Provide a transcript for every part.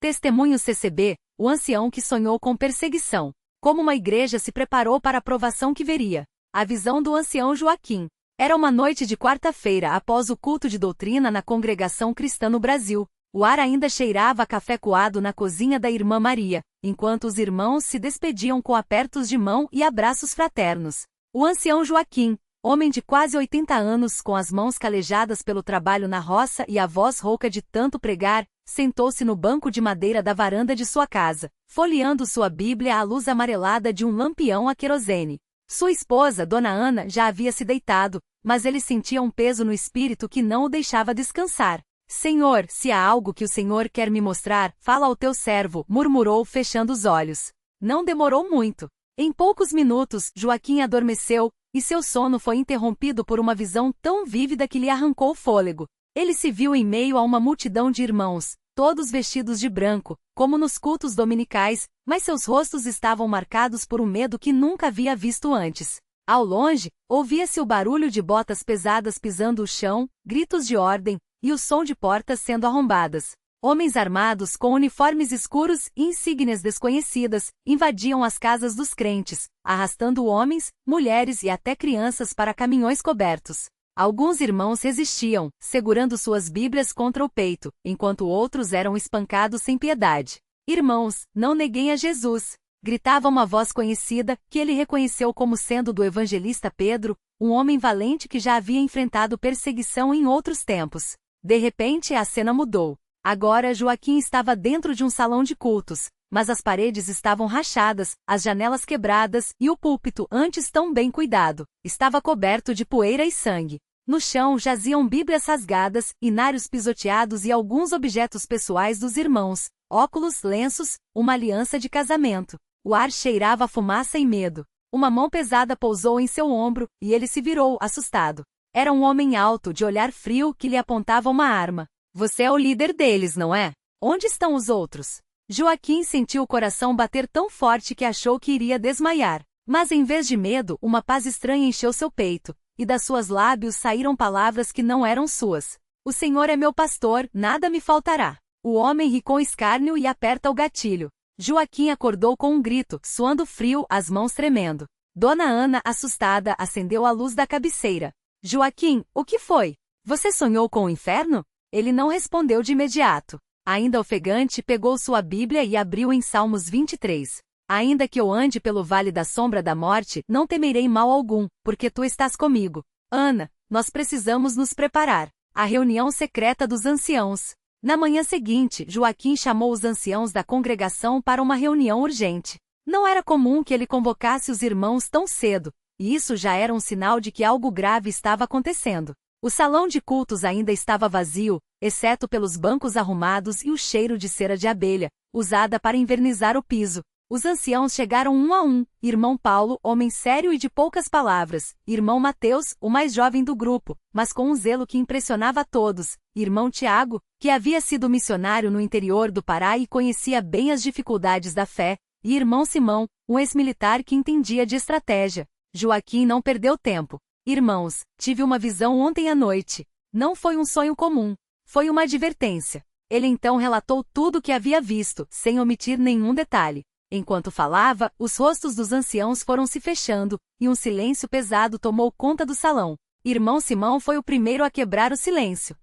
Testemunho CCB, o ancião que sonhou com perseguição. Como uma igreja se preparou para a provação que veria. A visão do ancião Joaquim. Era uma noite de quarta-feira após o culto de doutrina na congregação cristã no Brasil. O ar ainda cheirava a café coado na cozinha da irmã Maria, enquanto os irmãos se despediam com apertos de mão e abraços fraternos. O ancião Joaquim, homem de quase 80 anos com as mãos calejadas pelo trabalho na roça e a voz rouca de tanto pregar, sentou-se no banco de madeira da varanda de sua casa, folheando sua Bíblia à luz amarelada de um lampião a querosene. Sua esposa, Dona Ana, já havia se deitado, mas ele sentia um peso no espírito que não o deixava descansar. Senhor, se há algo que o Senhor quer me mostrar, fala ao teu servo, murmurou fechando os olhos. Não demorou muito. Em poucos minutos, Joaquim adormeceu, e seu sono foi interrompido por uma visão tão vívida que lhe arrancou o fôlego. Ele se viu em meio a uma multidão de irmãos, todos vestidos de branco, como nos cultos dominicais, mas seus rostos estavam marcados por um medo que nunca havia visto antes. Ao longe, ouvia-se o barulho de botas pesadas pisando o chão, gritos de ordem, e o som de portas sendo arrombadas. Homens armados com uniformes escuros e insígnias desconhecidas invadiam as casas dos crentes, arrastando homens, mulheres e até crianças para caminhões cobertos. Alguns irmãos resistiam, segurando suas Bíblias contra o peito, enquanto outros eram espancados sem piedade. Irmãos, não neguem a Jesus! Gritava uma voz conhecida, que ele reconheceu como sendo do evangelista Pedro, um homem valente que já havia enfrentado perseguição em outros tempos. De repente a cena mudou. Agora Joaquim estava dentro de um salão de cultos, mas as paredes estavam rachadas, as janelas quebradas e o púlpito, antes tão bem cuidado, estava coberto de poeira e sangue. No chão jaziam Bíblias rasgadas, inários pisoteados e alguns objetos pessoais dos irmãos, óculos, lenços, uma aliança de casamento. O ar cheirava a fumaça e medo. Uma mão pesada pousou em seu ombro, e ele se virou, assustado. Era um homem alto, de olhar frio, que lhe apontava uma arma. Você é o líder deles, não é? Onde estão os outros? Joaquim sentiu o coração bater tão forte que achou que iria desmaiar. Mas em vez de medo, uma paz estranha encheu seu peito, e das suas lábios saíram palavras que não eram suas. O Senhor é meu pastor, nada me faltará. O homem ri com escárnio e aperta o gatilho. Joaquim acordou com um grito, suando frio, as mãos tremendo. Dona Ana, assustada, acendeu a luz da cabeceira. Joaquim, o que foi? Você sonhou com o inferno? Ele não respondeu de imediato. Ainda ofegante, pegou sua Bíblia e abriu em Salmos 23. Ainda que eu ande pelo vale da sombra da morte, não temerei mal algum, porque tu estás comigo. Ana, nós precisamos nos preparar. A reunião secreta dos anciãos. Na manhã seguinte, Joaquim chamou os anciãos da congregação para uma reunião urgente. Não era comum que ele convocasse os irmãos tão cedo, e isso já era um sinal de que algo grave estava acontecendo. O salão de cultos ainda estava vazio, exceto pelos bancos arrumados e o cheiro de cera de abelha, usada para invernizar o piso. Os anciãos chegaram um a um, irmão Paulo, homem sério e de poucas palavras, irmão Mateus, o mais jovem do grupo, mas com um zelo que impressionava a todos, irmão Tiago, que havia sido missionário no interior do Pará e conhecia bem as dificuldades da fé, e irmão Simão, um ex-militar que entendia de estratégia. Joaquim não perdeu tempo. Irmãos, tive uma visão ontem à noite. Não foi um sonho comum. Foi uma advertência. Ele então relatou tudo o que havia visto, sem omitir nenhum detalhe. Enquanto falava, os rostos dos anciãos foram se fechando, e um silêncio pesado tomou conta do salão. Irmão Simão foi o primeiro a quebrar o silêncio.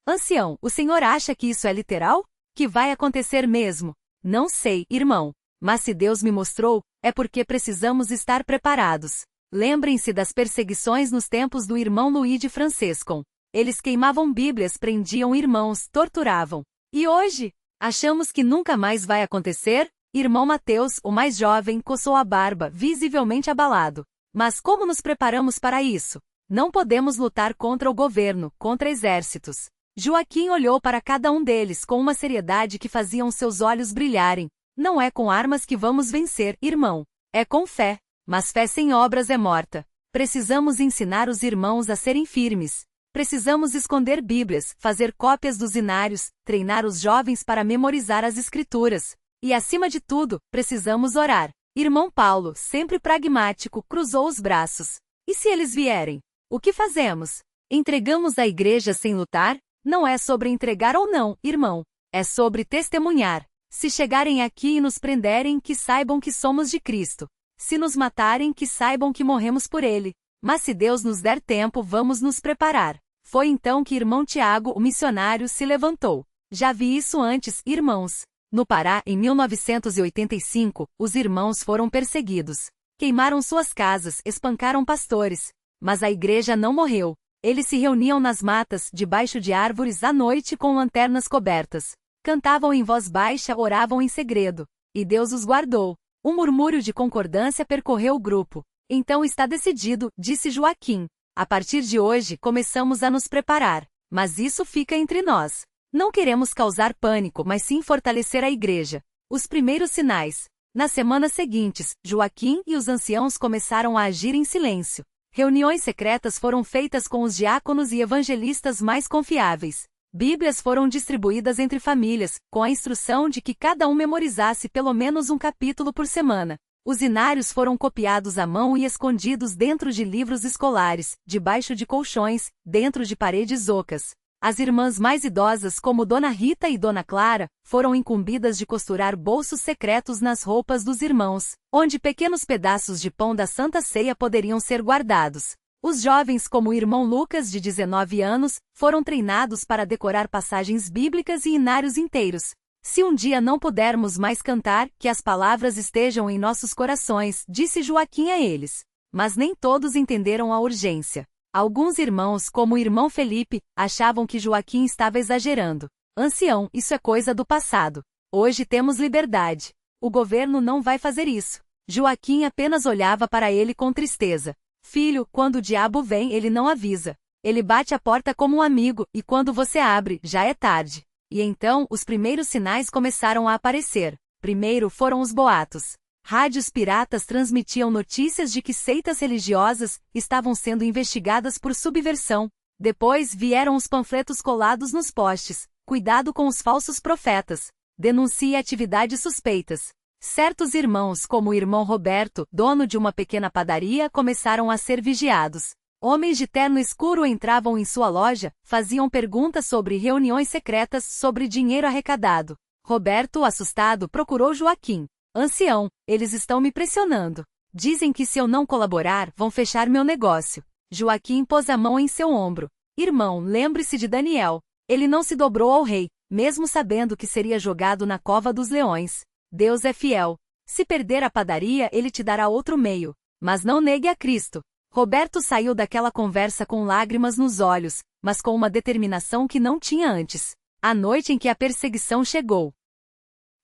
Ancião, o senhor acha que isso é literal? Que vai acontecer mesmo? Não sei, irmão. Mas se Deus me mostrou, é porque precisamos estar preparados. Lembrem-se das perseguições nos tempos do irmão Luís de Francescon. Eles queimavam Bíblias, prendiam irmãos, torturavam. E hoje? Achamos que nunca mais vai acontecer? Irmão Mateus, o mais jovem, coçou a barba, visivelmente abalado. Mas como nos preparamos para isso? Não podemos lutar contra o governo, contra exércitos. Joaquim olhou para cada um deles com uma seriedade que faziam seus olhos brilharem. Não é com armas que vamos vencer, irmão. É com fé. Mas fé sem obras é morta. Precisamos ensinar os irmãos a serem firmes. Precisamos esconder Bíblias, fazer cópias dos inários, treinar os jovens para memorizar as Escrituras. E acima de tudo, precisamos orar. Irmão Paulo, sempre pragmático, cruzou os braços. E se eles vierem? O que fazemos? Entregamos a igreja sem lutar? Não é sobre entregar ou não, irmão. É sobre testemunhar. Se chegarem aqui e nos prenderem, que saibam que somos de Cristo. Se nos matarem, que saibam que morremos por ele. Mas se Deus nos der tempo, vamos nos preparar. Foi então que irmão Tiago, o missionário, se levantou. Já vi isso antes, irmãos. No Pará, em 1985, os irmãos foram perseguidos. Queimaram suas casas, espancaram pastores. Mas a igreja não morreu. Eles se reuniam nas matas, debaixo de árvores à noite com lanternas cobertas. Cantavam em voz baixa, oravam em segredo. E Deus os guardou. Um murmúrio de concordância percorreu o grupo. Então está decidido, disse Joaquim. A partir de hoje começamos a nos preparar. Mas isso fica entre nós. Não queremos causar pânico, mas sim fortalecer a igreja. Os primeiros sinais. Nas semanas seguintes, Joaquim e os anciãos começaram a agir em silêncio. Reuniões secretas foram feitas com os diáconos e evangelistas mais confiáveis. Bíblias foram distribuídas entre famílias, com a instrução de que cada um memorizasse pelo menos um capítulo por semana. Os inários foram copiados à mão e escondidos dentro de livros escolares, debaixo de colchões, dentro de paredes ocas. As irmãs mais idosas, como Dona Rita e Dona Clara, foram incumbidas de costurar bolsos secretos nas roupas dos irmãos, onde pequenos pedaços de pão da Santa Ceia poderiam ser guardados. Os jovens, como o irmão Lucas, de 19 anos, foram treinados para decorar passagens bíblicas e inários inteiros. Se um dia não pudermos mais cantar, que as palavras estejam em nossos corações, disse Joaquim a eles. Mas nem todos entenderam a urgência. Alguns irmãos, como o irmão Felipe, achavam que Joaquim estava exagerando. Ancião, isso é coisa do passado. Hoje temos liberdade. O governo não vai fazer isso. Joaquim apenas olhava para ele com tristeza. Filho, quando o diabo vem, ele não avisa. Ele bate a porta como um amigo, e quando você abre, já é tarde. E então, os primeiros sinais começaram a aparecer. Primeiro foram os boatos. Rádios piratas transmitiam notícias de que seitas religiosas estavam sendo investigadas por subversão. Depois vieram os panfletos colados nos postes. Cuidado com os falsos profetas. Denuncie atividades suspeitas. Certos irmãos, como o irmão Roberto, dono de uma pequena padaria, começaram a ser vigiados. Homens de terno escuro entravam em sua loja, faziam perguntas sobre reuniões secretas, sobre dinheiro arrecadado. Roberto, assustado, procurou Joaquim. Ancião, eles estão me pressionando. Dizem que se eu não colaborar, vão fechar meu negócio. Joaquim pôs a mão em seu ombro. Irmão, lembre-se de Daniel. Ele não se dobrou ao rei, mesmo sabendo que seria jogado na cova dos leões. Deus é fiel. Se perder a padaria, ele te dará outro meio. Mas não negue a Cristo. Roberto saiu daquela conversa com lágrimas nos olhos, mas com uma determinação que não tinha antes. A noite em que a perseguição chegou.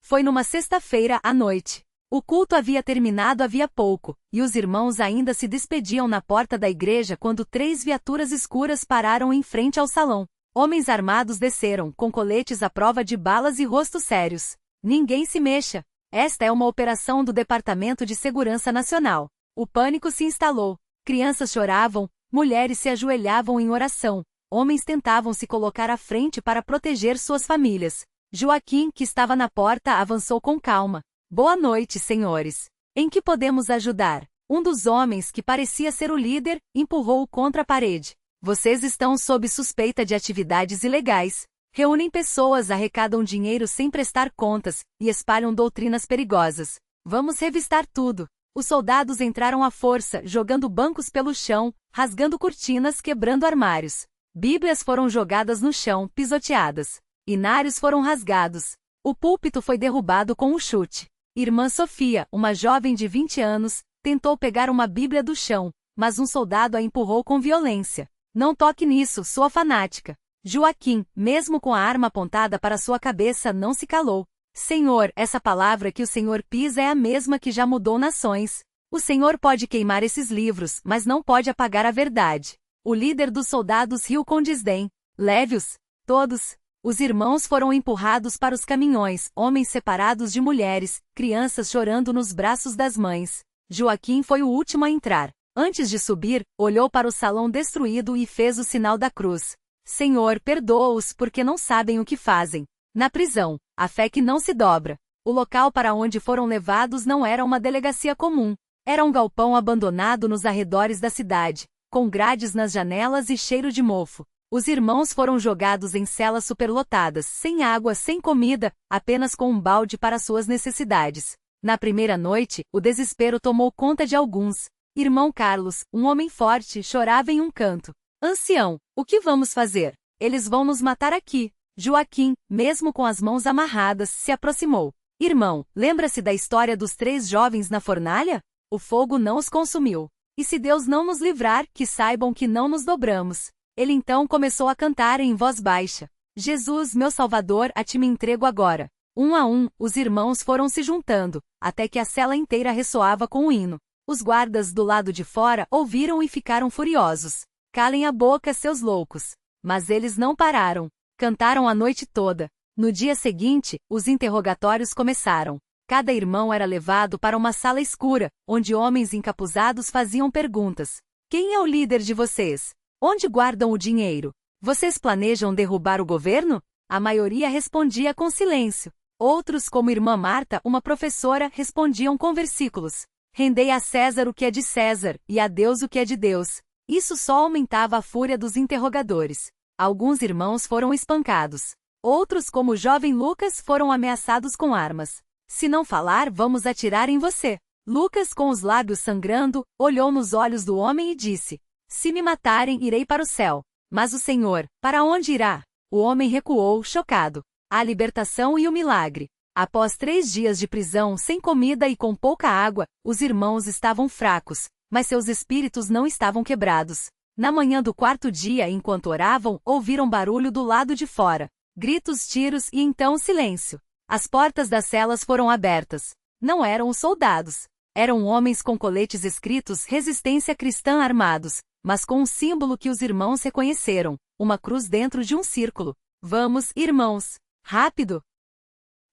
Foi numa sexta-feira à noite. O culto havia terminado havia pouco, e os irmãos ainda se despediam na porta da igreja quando 3 viaturas escuras pararam em frente ao salão. Homens armados desceram, com coletes à prova de balas e rostos sérios. Ninguém se mexa. Esta é uma operação do Departamento de Segurança Nacional. O pânico se instalou. Crianças choravam, mulheres se ajoelhavam em oração. Homens tentavam se colocar à frente para proteger suas famílias. Joaquim, que estava na porta, avançou com calma. Boa noite, senhores. Em que podemos ajudar? Um dos homens, que parecia ser o líder, empurrou-o contra a parede. Vocês estão sob suspeita de atividades ilegais. Reúnem pessoas, arrecadam dinheiro sem prestar contas, e espalham doutrinas perigosas. Vamos revistar tudo. Os soldados entraram à força, jogando bancos pelo chão, rasgando cortinas, quebrando armários. Bíblias foram jogadas no chão, pisoteadas. Inários foram rasgados. O púlpito foi derrubado com um chute. Irmã Sofia, uma jovem de 20 anos, tentou pegar uma Bíblia do chão, mas um soldado a empurrou com violência. Não toque nisso, sua fanática. Joaquim, mesmo com a arma apontada para sua cabeça, não se calou. Senhor, essa palavra que o Senhor pisa é a mesma que já mudou nações. O Senhor pode queimar esses livros, mas não pode apagar a verdade. O líder dos soldados riu com desdém. Leve-os. Todos. Os irmãos foram empurrados para os caminhões, homens separados de mulheres, crianças chorando nos braços das mães. Joaquim foi o último a entrar. Antes de subir, olhou para o salão destruído e fez o sinal da cruz. Senhor, perdoa-os porque não sabem o que fazem. Na prisão, a fé que não se dobra. O local para onde foram levados não era uma delegacia comum. Era um galpão abandonado nos arredores da cidade, com grades nas janelas e cheiro de mofo. Os irmãos foram jogados em celas superlotadas, sem água, sem comida, apenas com um balde para suas necessidades. Na primeira noite, o desespero tomou conta de alguns. Irmão Carlos, um homem forte, chorava em um canto. Ancião, o que vamos fazer? Eles vão nos matar aqui. Joaquim, mesmo com as mãos amarradas, se aproximou. Irmão, lembra-se da história dos 3 jovens na fornalha? O fogo não os consumiu. E se Deus não nos livrar, que saibam que não nos dobramos. Ele então começou a cantar em voz baixa. Jesus, meu Salvador, a ti me entrego agora. Um a um, os irmãos foram se juntando, até que a cela inteira ressoava com o hino. Os guardas do lado de fora ouviram e ficaram furiosos. Calem a boca, seus loucos. Mas eles não pararam. Cantaram a noite toda. No dia seguinte, os interrogatórios começaram. Cada irmão era levado para uma sala escura, onde homens encapuzados faziam perguntas. Quem é o líder de vocês? Onde guardam o dinheiro? Vocês planejam derrubar o governo? A maioria respondia com silêncio. Outros, como irmã Marta, uma professora, respondiam com versículos. Rendei a César o que é de César, e a Deus o que é de Deus. Isso só aumentava a fúria dos interrogadores. Alguns irmãos foram espancados. Outros, como o jovem Lucas, foram ameaçados com armas. Se não falar, vamos atirar em você. Lucas, com os lábios sangrando, olhou nos olhos do homem e disse: Se me matarem, irei para o céu. Mas o Senhor, para onde irá? O homem recuou, chocado. A libertação e o milagre. Após 3 dias de prisão, sem comida e com pouca água, os irmãos estavam fracos, mas seus espíritos não estavam quebrados. Na manhã do 4º dia, enquanto oravam, ouviram barulho do lado de fora. Gritos, tiros e então silêncio. As portas das celas foram abertas. Não eram os soldados. Eram homens com coletes escritos Resistência Cristã armados, mas com um símbolo que os irmãos reconheceram, uma cruz dentro de um círculo. Vamos, irmãos! Rápido!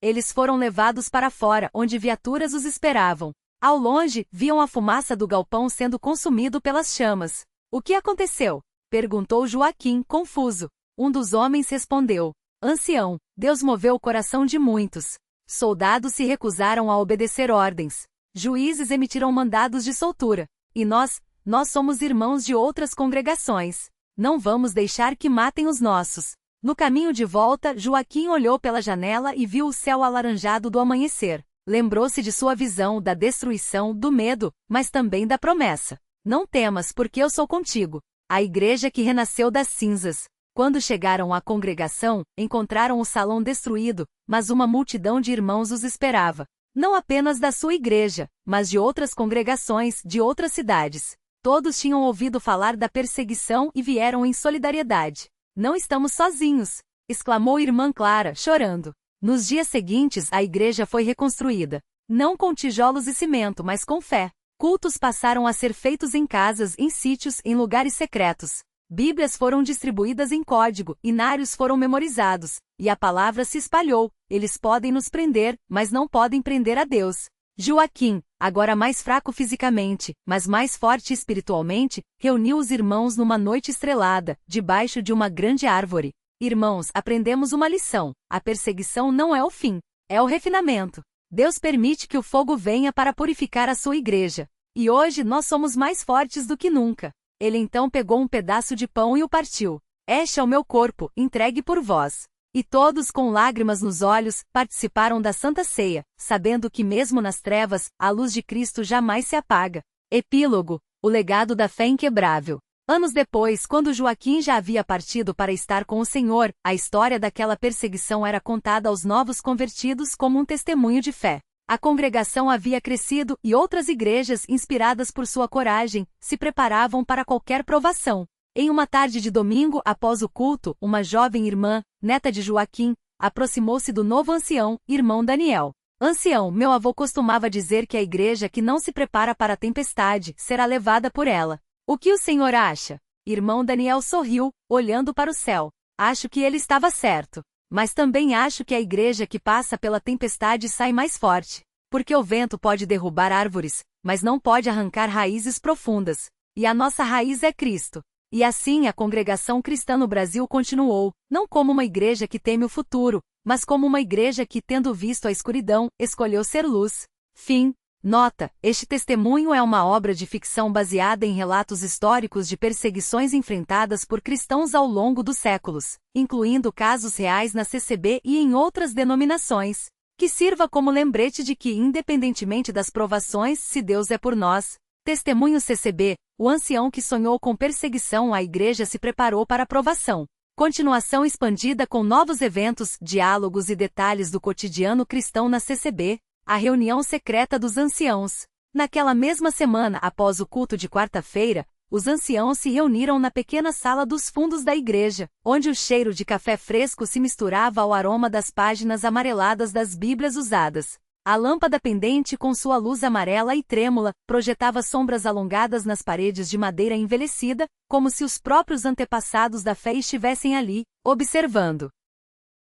Eles foram levados para fora, onde viaturas os esperavam. Ao longe, viam a fumaça do galpão sendo consumido pelas chamas. O que aconteceu? Perguntou Joaquim, confuso. Um dos homens respondeu: Ancião, Deus moveu o coração de muitos. Soldados se recusaram a obedecer ordens. Juízes emitiram mandados de soltura. E nós somos irmãos de outras congregações. Não vamos deixar que matem os nossos. No caminho de volta, Joaquim olhou pela janela e viu o céu alaranjado do amanhecer. Lembrou-se de sua visão da destruição, do medo, mas também da promessa. Não temas, porque eu sou contigo. A igreja que renasceu das cinzas. Quando chegaram à congregação, encontraram o salão destruído, mas uma multidão de irmãos os esperava. Não apenas da sua igreja, mas de outras congregações, de outras cidades. Todos tinham ouvido falar da perseguição e vieram em solidariedade. Não estamos sozinhos! Exclamou irmã Clara, chorando. Nos dias seguintes, a igreja foi reconstruída. Não com tijolos e cimento, mas com fé. Cultos passaram a ser feitos em casas, em sítios, em lugares secretos. Bíblias foram distribuídas em código, inários foram memorizados, e a palavra se espalhou. Eles podem nos prender, mas não podem prender a Deus. Joaquim, agora mais fraco fisicamente, mas mais forte espiritualmente, reuniu os irmãos numa noite estrelada, debaixo de uma grande árvore. Irmãos, aprendemos uma lição. A perseguição não é o fim, é o refinamento. Deus permite que o fogo venha para purificar a sua igreja. E hoje nós somos mais fortes do que nunca. Ele então pegou um pedaço de pão e o partiu. Este é o meu corpo, entregue por vós. E todos, com lágrimas nos olhos, participaram da Santa Ceia, sabendo que mesmo nas trevas, a luz de Cristo jamais se apaga. Epílogo: o legado da fé inquebrável. Anos depois, quando Joaquim já havia partido para estar com o Senhor, a história daquela perseguição era contada aos novos convertidos como um testemunho de fé. A congregação havia crescido e outras igrejas, inspiradas por sua coragem, se preparavam para qualquer provação. Em uma tarde de domingo, após o culto, uma jovem irmã, neta de Joaquim, aproximou-se do novo ancião, irmão Daniel. Ancião, meu avô costumava dizer que a igreja que não se prepara para a tempestade será levada por ela. O que o senhor acha? Irmão Daniel sorriu, olhando para o céu. Acho que ele estava certo. Mas também acho que a igreja que passa pela tempestade sai mais forte. Porque o vento pode derrubar árvores, mas não pode arrancar raízes profundas. E a nossa raiz é Cristo. E assim a congregação cristã no Brasil continuou, não como uma igreja que teme o futuro, mas como uma igreja que, tendo visto a escuridão, escolheu ser luz. Fim. Nota: este testemunho é uma obra de ficção baseada em relatos históricos de perseguições enfrentadas por cristãos ao longo dos séculos, incluindo casos reais na CCB e em outras denominações. Que sirva como lembrete de que, independentemente das provações, se Deus é por nós. Testemunho CCB: o ancião que sonhou com perseguição à igreja se preparou para a provação. Continuação expandida com novos eventos, diálogos e detalhes do cotidiano cristão na CCB, a reunião secreta dos anciãos. Naquela mesma semana após o culto de quarta-feira, os anciãos se reuniram na pequena sala dos fundos da igreja, onde o cheiro de café fresco se misturava ao aroma das páginas amareladas das Bíblias usadas. A lâmpada pendente com sua luz amarela e trêmula, projetava sombras alongadas nas paredes de madeira envelhecida, como se os próprios antepassados da fé estivessem ali, observando.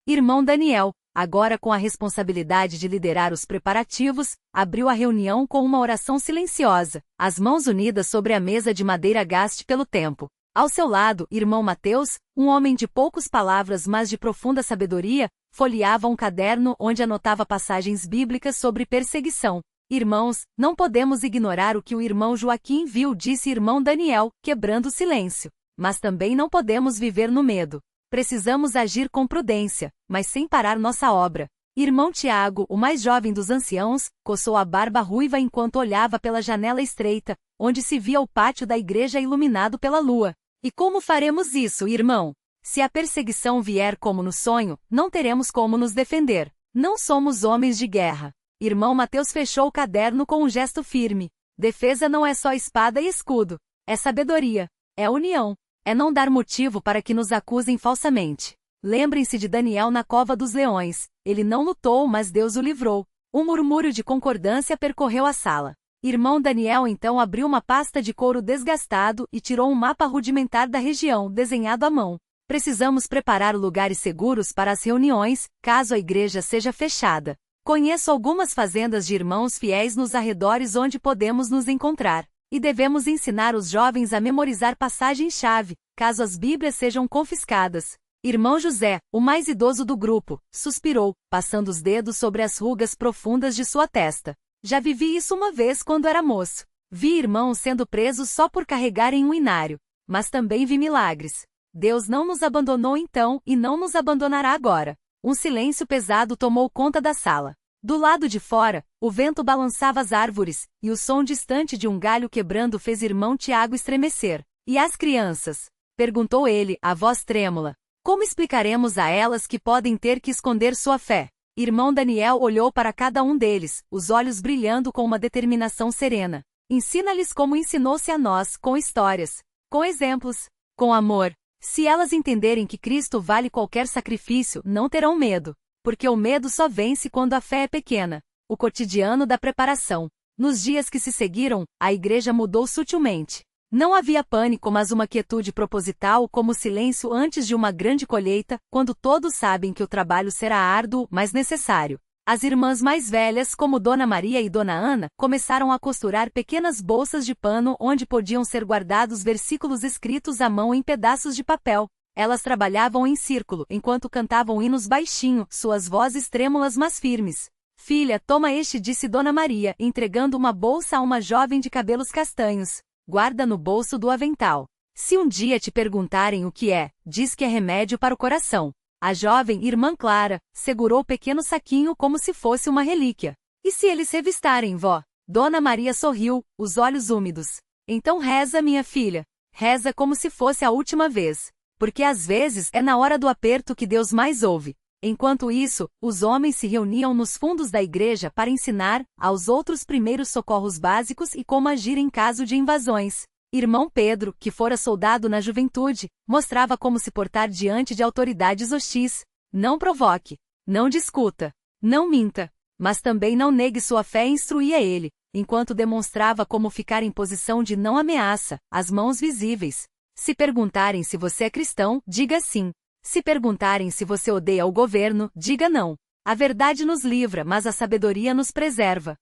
Irmão Daniel, agora com a responsabilidade de liderar os preparativos, abriu a reunião com uma oração silenciosa, as mãos unidas sobre a mesa de madeira gaste pelo tempo. Ao seu lado, irmão Mateus, um homem de poucas palavras mas de profunda sabedoria, folheava um caderno onde anotava passagens bíblicas sobre perseguição. Irmãos, não podemos ignorar o que o irmão Joaquim viu, disse irmão Daniel, quebrando o silêncio. Mas também não podemos viver no medo. Precisamos agir com prudência, mas sem parar nossa obra. Irmão Tiago, o mais jovem dos anciãos, coçou a barba ruiva enquanto olhava pela janela estreita, onde se via o pátio da igreja iluminado pela lua. E como faremos isso, irmão? Se a perseguição vier como no sonho, não teremos como nos defender. Não somos homens de guerra. Irmão Mateus fechou o caderno com um gesto firme. Defesa não é só espada e escudo. É sabedoria. É união. É não dar motivo para que nos acusem falsamente. Lembrem-se de Daniel na cova dos leões. Ele não lutou, mas Deus o livrou. Um murmúrio de concordância percorreu a sala. Irmão Daniel então abriu uma pasta de couro desgastado e tirou um mapa rudimentar da região, desenhado à mão. Precisamos preparar lugares seguros para as reuniões, caso a igreja seja fechada. Conheço algumas fazendas de irmãos fiéis nos arredores onde podemos nos encontrar. E devemos ensinar os jovens a memorizar passagens-chave, caso as Bíblias sejam confiscadas. Irmão José, o mais idoso do grupo, suspirou, passando os dedos sobre as rugas profundas de sua testa. Já vivi isso uma vez quando era moço. Vi irmãos sendo presos só por carregarem um inário. Mas também vi milagres. Deus não nos abandonou então e não nos abandonará agora. Um silêncio pesado tomou conta da sala. Do lado de fora, o vento balançava as árvores, e o som distante de um galho quebrando fez irmão Tiago estremecer. E as crianças? Perguntou ele, a voz trêmula. Como explicaremos a elas que podem ter que esconder sua fé? Irmão Daniel olhou para cada um deles, os olhos brilhando com uma determinação serena. Ensina-lhes como ensinou-se a nós, com histórias, com exemplos, com amor. Se elas entenderem que Cristo vale qualquer sacrifício, não terão medo. Porque o medo só vence quando a fé é pequena. O cotidiano da preparação. Nos dias que se seguiram, a igreja mudou sutilmente. Não havia pânico, mas uma quietude proposital, como o silêncio antes de uma grande colheita, quando todos sabem que o trabalho será árduo, mas necessário. As irmãs mais velhas, como Dona Maria e Dona Ana, começaram a costurar pequenas bolsas de pano onde podiam ser guardados versículos escritos à mão em pedaços de papel. Elas trabalhavam em círculo, enquanto cantavam hinos baixinho, suas vozes trêmulas mas firmes. Filha, toma este, disse Dona Maria, entregando uma bolsa a uma jovem de cabelos castanhos. Guarda no bolso do avental. Se um dia te perguntarem o que é, diz que é remédio para o coração. A jovem irmã Clara segurou o pequeno saquinho como se fosse uma relíquia. E se eles revistarem, vó? Dona Maria sorriu, os olhos úmidos. Então reza, minha filha. Reza como se fosse a última vez. Porque às vezes é na hora do aperto que Deus mais ouve. Enquanto isso, os homens se reuniam nos fundos da igreja para ensinar aos outros primeiros socorros básicos e como agir em caso de invasões. Irmão Pedro, que fora soldado na juventude, mostrava como se portar diante de autoridades hostis. Não provoque, não discuta, não minta, mas também não negue sua fé, instruía ele, enquanto demonstrava como ficar em posição de não ameaça, as mãos visíveis. Se perguntarem se você é cristão, diga sim. Se perguntarem se você odeia o governo, diga não. A verdade nos livra, mas a sabedoria nos preserva.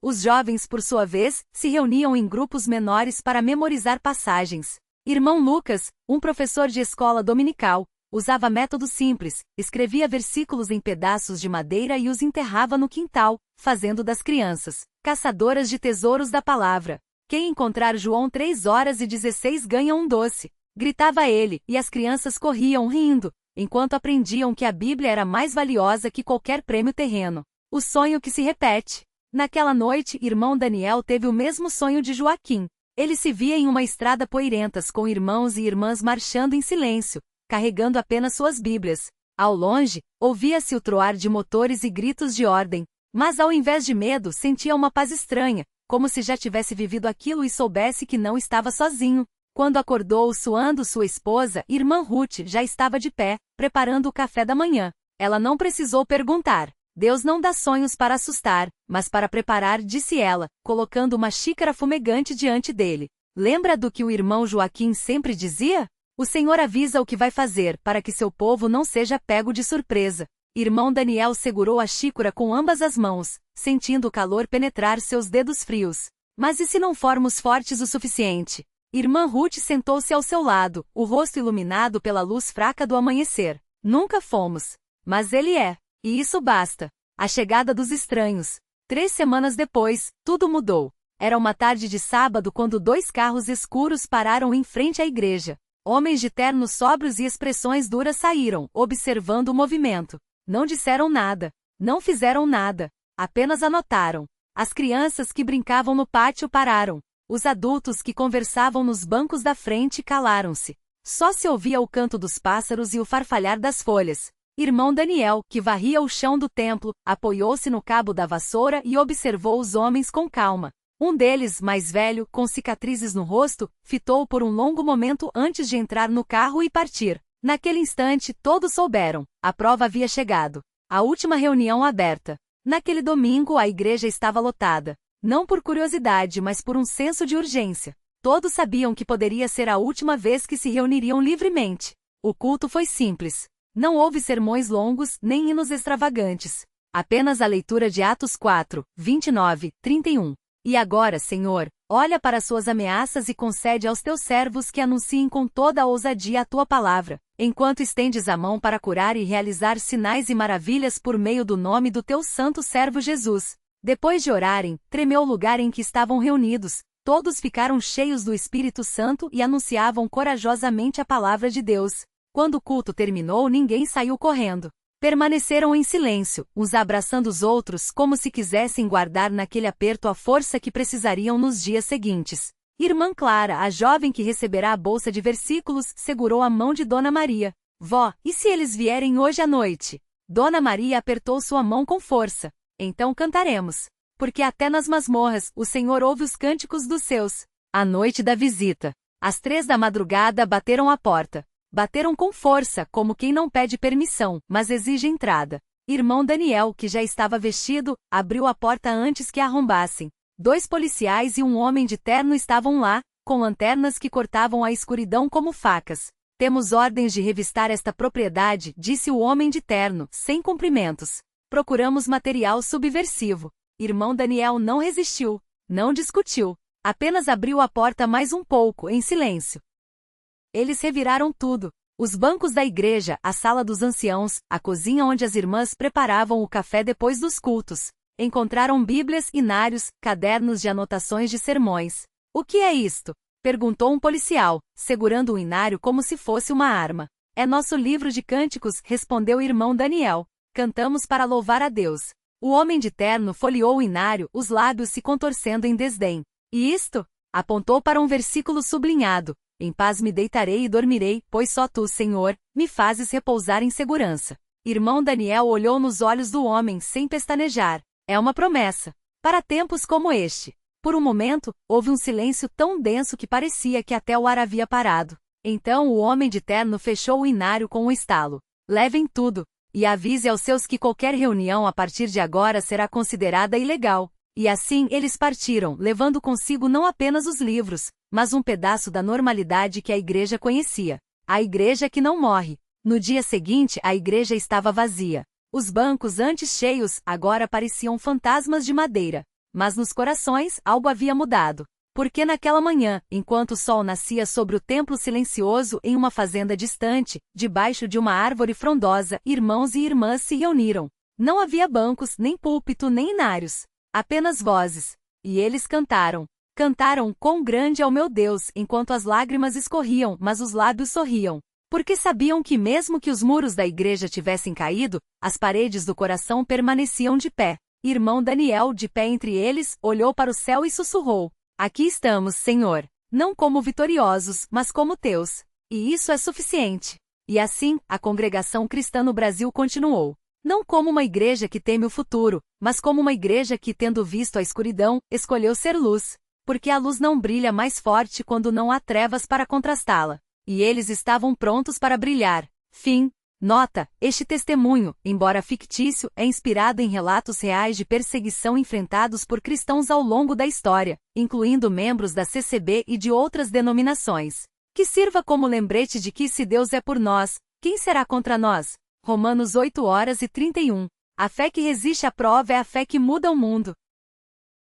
Os jovens, por sua vez, se reuniam em grupos menores para memorizar passagens. Irmão Lucas, um professor de escola dominical, usava método simples, escrevia versículos em pedaços de madeira e os enterrava no quintal, fazendo das crianças caçadoras de tesouros da palavra. Quem encontrar João 3:16 ganha um doce. Gritava ele, e as crianças corriam rindo, enquanto aprendiam que a Bíblia era mais valiosa que qualquer prêmio terreno. O sonho que se repete. Naquela noite, irmão Daniel teve o mesmo sonho de Joaquim. Ele se via em uma estrada poeirentas com irmãos e irmãs marchando em silêncio, carregando apenas suas Bíblias. Ao longe, ouvia-se o troar de motores e gritos de ordem, mas ao invés de medo sentia uma paz estranha, como se já tivesse vivido aquilo e soubesse que não estava sozinho. Quando acordou suando, sua esposa, irmã Ruth, já estava de pé, preparando o café da manhã. Ela não precisou perguntar. Deus não dá sonhos para assustar, mas para preparar, disse ela, colocando uma xícara fumegante diante dele. Lembra do que o irmão Joaquim sempre dizia? O Senhor avisa o que vai fazer, para que seu povo não seja pego de surpresa. Irmão Daniel segurou a xícara com ambas as mãos, sentindo o calor penetrar seus dedos frios. Mas e se não formos fortes o suficiente? Irmã Ruth sentou-se ao seu lado, o rosto iluminado pela luz fraca do amanhecer. Nunca fomos. Mas ele é. E isso basta. A chegada dos estranhos. 3 semanas depois, tudo mudou. Era uma tarde de sábado quando 2 carros escuros pararam em frente à igreja. Homens de ternos sóbrios e expressões duras saíram, observando o movimento. Não disseram nada. Não fizeram nada. Apenas anotaram. As crianças que brincavam no pátio pararam. Os adultos que conversavam nos bancos da frente calaram-se. Só se ouvia o canto dos pássaros e o farfalhar das folhas. Irmão Daniel, que varria o chão do templo, apoiou-se no cabo da vassoura e observou os homens com calma. Um deles, mais velho, com cicatrizes no rosto, fitou por um longo momento antes de entrar no carro e partir. Naquele instante, todos souberam. A prova havia chegado. A última reunião aberta. Naquele domingo, a igreja estava lotada. Não por curiosidade, mas por um senso de urgência. Todos sabiam que poderia ser a última vez que se reuniriam livremente. O culto foi simples. Não houve sermões longos, nem hinos extravagantes. Apenas a leitura de Atos 4, 29, 31. E agora, Senhor, olha para suas ameaças e concede aos teus servos que anunciem com toda a ousadia a tua palavra, enquanto estendes a mão para curar e realizar sinais e maravilhas por meio do nome do teu santo servo Jesus. Depois de orarem, tremeu o lugar em que estavam reunidos. Todos ficaram cheios do Espírito Santo e anunciavam corajosamente a palavra de Deus. Quando o culto terminou, ninguém saiu correndo. Permaneceram em silêncio, uns abraçando os outros como se quisessem guardar naquele aperto a força que precisariam nos dias seguintes. Irmã Clara, a jovem que receberá a bolsa de versículos, segurou a mão de Dona Maria. Vó, e se eles vierem hoje à noite? Dona Maria apertou sua mão com força. Então cantaremos. Porque até nas masmorras, o Senhor ouve os cânticos dos seus. A noite da visita. Às 3 da madrugada bateram à porta. Bateram com força, como quem não pede permissão, mas exige entrada. Irmão Daniel, que já estava vestido, abriu a porta antes que a arrombassem. 2 policiais e um homem de terno estavam lá, com lanternas que cortavam a escuridão como facas. Temos ordens de revistar esta propriedade, disse o homem de terno, sem cumprimentos. Procuramos material subversivo. Irmão Daniel não resistiu, não discutiu. Apenas abriu a porta mais um pouco, em silêncio. Eles reviraram tudo. Os bancos da igreja, a sala dos anciãos, a cozinha onde as irmãs preparavam o café depois dos cultos. Encontraram bíblias, inários, cadernos de anotações de sermões. O que é isto? Perguntou um policial, segurando o inário como se fosse uma arma. É nosso livro de cânticos, respondeu o irmão Daniel. Cantamos para louvar a Deus. O homem de terno folheou o inário, os lábios se contorcendo em desdém. E isto? Apontou para um versículo sublinhado. Em paz me deitarei e dormirei, pois só tu, Senhor, me fazes repousar em segurança. Irmão Daniel olhou nos olhos do homem sem pestanejar. É uma promessa. Para tempos como este. Por um momento, houve um silêncio tão denso que parecia que até o ar havia parado. Então o homem de terno fechou o inário com um estalo. Levem tudo. E avise aos seus que qualquer reunião a partir de agora será considerada ilegal. E assim eles partiram, levando consigo não apenas os livros, mas um pedaço da normalidade que a igreja conhecia. A igreja que não morre. No dia seguinte, a igreja estava vazia. Os bancos antes cheios, agora pareciam fantasmas de madeira. Mas nos corações, algo havia mudado. Porque naquela manhã, enquanto o sol nascia sobre o templo silencioso em uma fazenda distante, debaixo de uma árvore frondosa, irmãos e irmãs se reuniram. Não havia bancos, nem púlpito, nem inários. Apenas vozes. E eles cantaram. Cantaram: quão grande é o meu Deus, enquanto as lágrimas escorriam, mas os lábios sorriam. Porque sabiam que mesmo que os muros da igreja tivessem caído, as paredes do coração permaneciam de pé. Irmão Daniel, de pé entre eles, olhou para o céu e sussurrou: aqui estamos, Senhor. Não como vitoriosos, mas como teus. E isso é suficiente. E assim, a congregação cristã no Brasil continuou. Não como uma igreja que teme o futuro, mas como uma igreja que, tendo visto a escuridão, escolheu ser luz. Porque a luz não brilha mais forte quando não há trevas para contrastá-la. E eles estavam prontos para brilhar. Fim. Nota: este testemunho, embora fictício, é inspirado em relatos reais de perseguição enfrentados por cristãos ao longo da história, incluindo membros da CCB e de outras denominações. Que sirva como lembrete de que, se Deus é por nós, quem será contra nós? Romanos 8:31. A fé que resiste à prova é a fé que muda o mundo.